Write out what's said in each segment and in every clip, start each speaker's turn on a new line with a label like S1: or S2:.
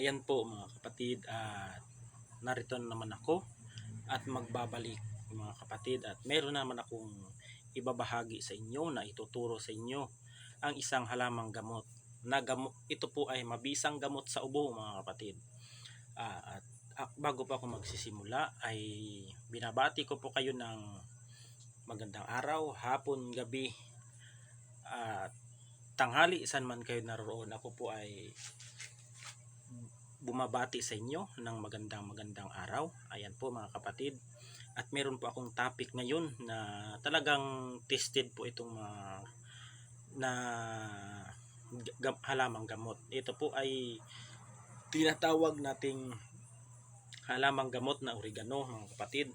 S1: Ayan po mga kapatid, at narito na naman ako at magbabalik mga kapatid, at meron naman akong ibabahagi sa inyo na ituturo sa inyo ang isang halamang gamot na ito po ay mabisang gamot sa ubo mga kapatid. At bago pa ako magsisimula ay binabati ko po kayo ng magandang araw, hapon, gabi at tanghali, saan man kayo naroon. Ako po ay bumabati sa inyo ng magandang araw. Ayan po mga kapatid. At meron po akong topic ngayon na talagang tested po itong na halamang gamot. Ito po ay tinatawag nating halamang gamot na oregano mga kapatid.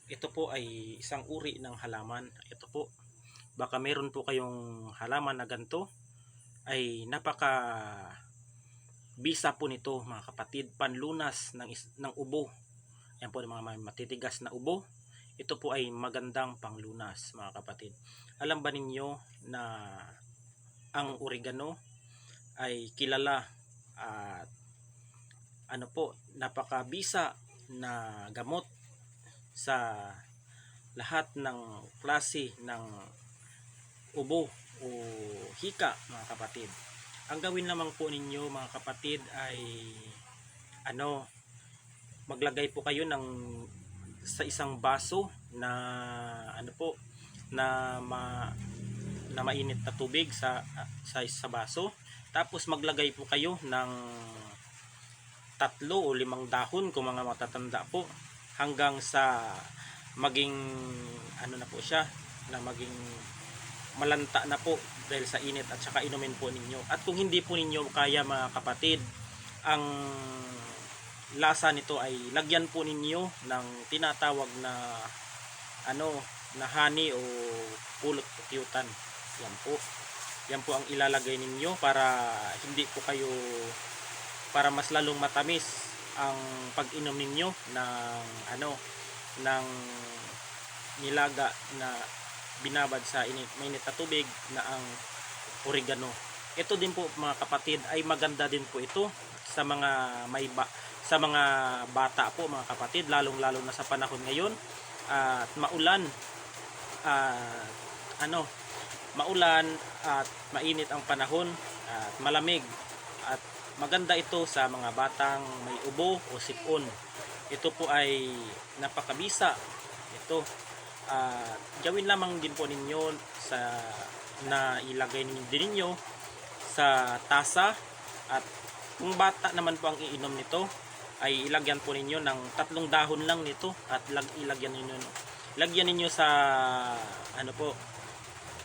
S1: Ito po ay isang uri ng halaman. Ito po, baka meron po kayong halaman na ganito, ay napaka bisa po nito mga kapatid, panlunas ng ubo. Yan po mga matitigas na ubo. Ito po ay magandang panglunas mga kapatid. Alam ba ninyo na ang oregano ay kilala at napakabisa na gamot sa lahat ng klase ng ubo o hika mga kapatid. Ang gawin lamang po ninyo mga kapatid ay maglagay po kayo sa isang baso na na mainit na tubig sa baso. Tapos maglagay po kayo ng 3 o 5 dahon kung mga matatanda po, hanggang sa maging na po siya, na maging malanta na po dahil sa init, at saka inumin po ninyo. At kung hindi po ninyo kaya mga kapatid, ang lasa nito ay lagyan po ninyo ng tinatawag na na honey o pulot putyutan. Yan po ang ilalagay ninyo para hindi po kayo, para mas lalong matamis ang pag-inom ninyo ng nilaga na binabad sa mainit na tubig na ang oregano. Ito din po mga kapatid ay maganda din po ito sa mga sa mga bata po mga kapatid, lalong-lalo na sa panahon ngayon at maulan maulan at mainit ang panahon at malamig, at maganda ito sa mga batang may ubo o sipon. Ito po ay napakabisa ito. Gawin lamang din po ninyo na ilagay ninyo sa tasa, at kung bata naman po ang iinom nito ay ilagyan po ninyo ng 3 dahon lang nito, at ilagyan ninyo sa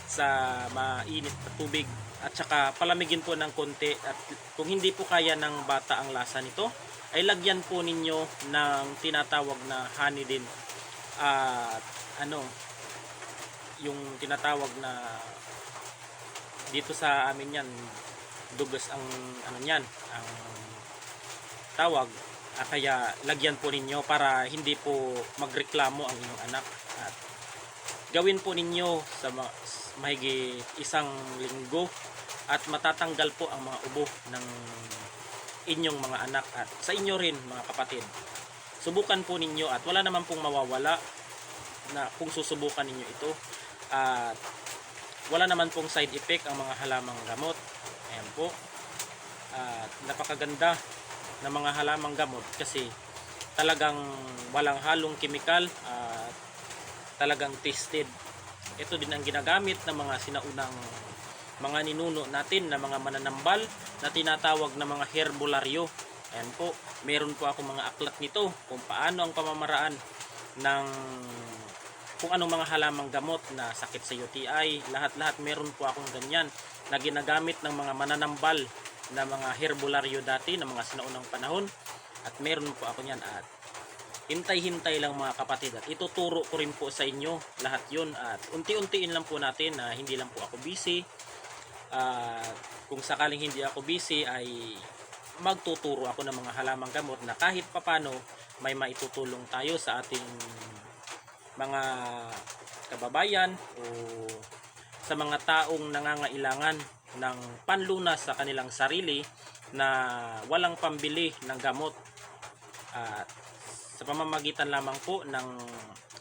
S1: sa mainit na tubig, at saka palamigin po ng konti. At kung hindi po kaya ng bata ang lasa nito, ay lagyan po ninyo ng tinatawag na honey din, at yung tinatawag na dito sa amin yan, dugos ang ang tawag. Kaya lagyan po ninyo para hindi po magreklamo ang inyong anak. At gawin po ninyo sa mahigit 1 linggo, at matatanggal po ang mga ubo ng inyong mga anak at sa inyo rin mga kapatid. Subukan po ninyo, at wala naman pong mawawala na kung susubukan ninyo ito, at wala naman pong side effect ang mga halamang gamot. Ayan po, at napakaganda ng mga halamang gamot kasi talagang walang halong kemikal at talagang tested. Ito din ang ginagamit ng mga sinaunang mga ninuno natin na mga mananambal na tinatawag na mga herbularyo. Ayan po, meron po ako mga aklat nito kung paano ang pamamaraan ng kung anong mga halamang gamot na sakit sa UTI. Lahat meron po akong ganyan na ginagamit ng mga mananambal na mga herbularyo dati ng mga sinaunang panahon, at meron po ako niyan. At hintay-hintay lang mga kapatid, at ituturo ko rin po sa inyo lahat yun, at unti-untiin lang po natin na hindi lang po ako busy. Kung sakaling hindi ako busy ay magtuturo ako ng mga halamang gamot na kahit papano may maitutulong tayo sa ating mga kababayan o sa mga taong nangangailangan ng panlunas sa kanilang sarili na walang pambili ng gamot. At sa pamamagitan lamang po ng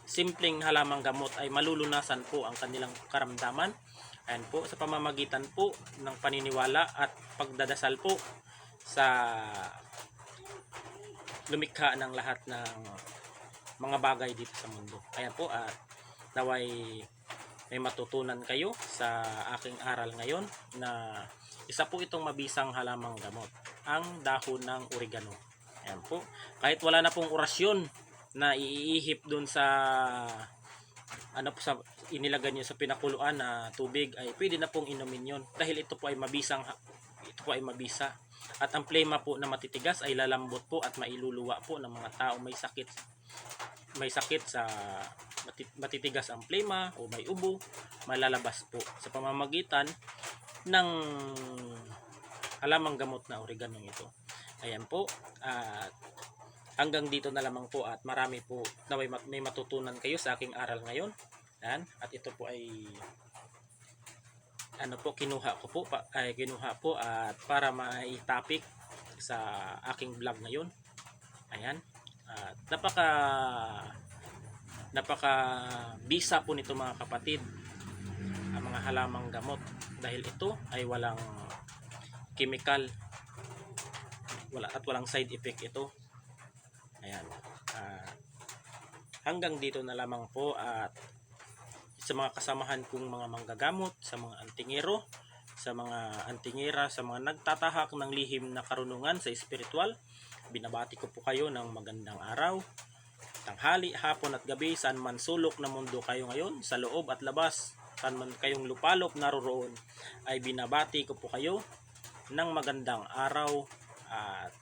S1: simpleng halamang gamot ay malulunasan po ang kanilang karamdaman. Ayan po, sa pamamagitan po ng paniniwala at pagdadasal po sa lumikha ng lahat ng mga bagay dito sa mundo. Ayan po, at naway may matutunan kayo sa aking aral ngayon na isa po itong mabisang halamang gamot, ang dahon ng oregano. Ayan po, kahit wala na pong orasyon na iihip dun sa sa inilagay nyo sa pinakuluan na tubig, ay pwede na pong inumin yun dahil ito po ay mabisa. At ang plema po na matitigas ay lalambot po at mailuluwa po ng mga tao may sakit sa matitigas ang plema o may ubo, malalabas po sa pamamagitan ng halamang gamot na oregano ito. Ayan po, at hanggang dito na lamang po, at marami po na may matutunan kayo sa aking aral ngayon. Ayan, at ito po ay kinuha po at para mai-topic sa aking vlog ngayon. Ayan, at napaka bisa po nito mga kapatid, ang mga halamang gamot, dahil ito ay walang chemical, walang side effect ito. Ayan, hanggang dito na lamang po, at sa mga kasamahan kong mga manggagamot, sa mga antingero, sa mga antingera, sa mga nagtatahak ng lihim na karunungan sa espiritual, binabati ko po kayo ng magandang araw, tanghali, hapon at gabi, saan man sulok na mundo kayo ngayon, sa loob at labas, saan man kayong lupalop naroroon, ay binabati ko po kayo ng magandang araw at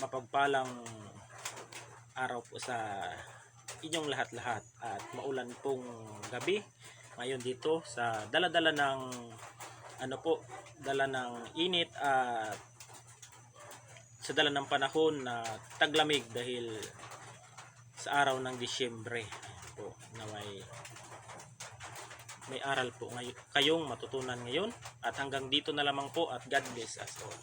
S1: mapagpalang araw po sa inyong lahat-lahat, at maulan pong gabi ngayon dito sa dala-dala ng dala ng init at sa dala ng panahon na taglamig dahil sa araw ng Disyembre po. Naway may aral po kayong matutunan ngayon, at hanggang dito na lamang po, at God bless us all.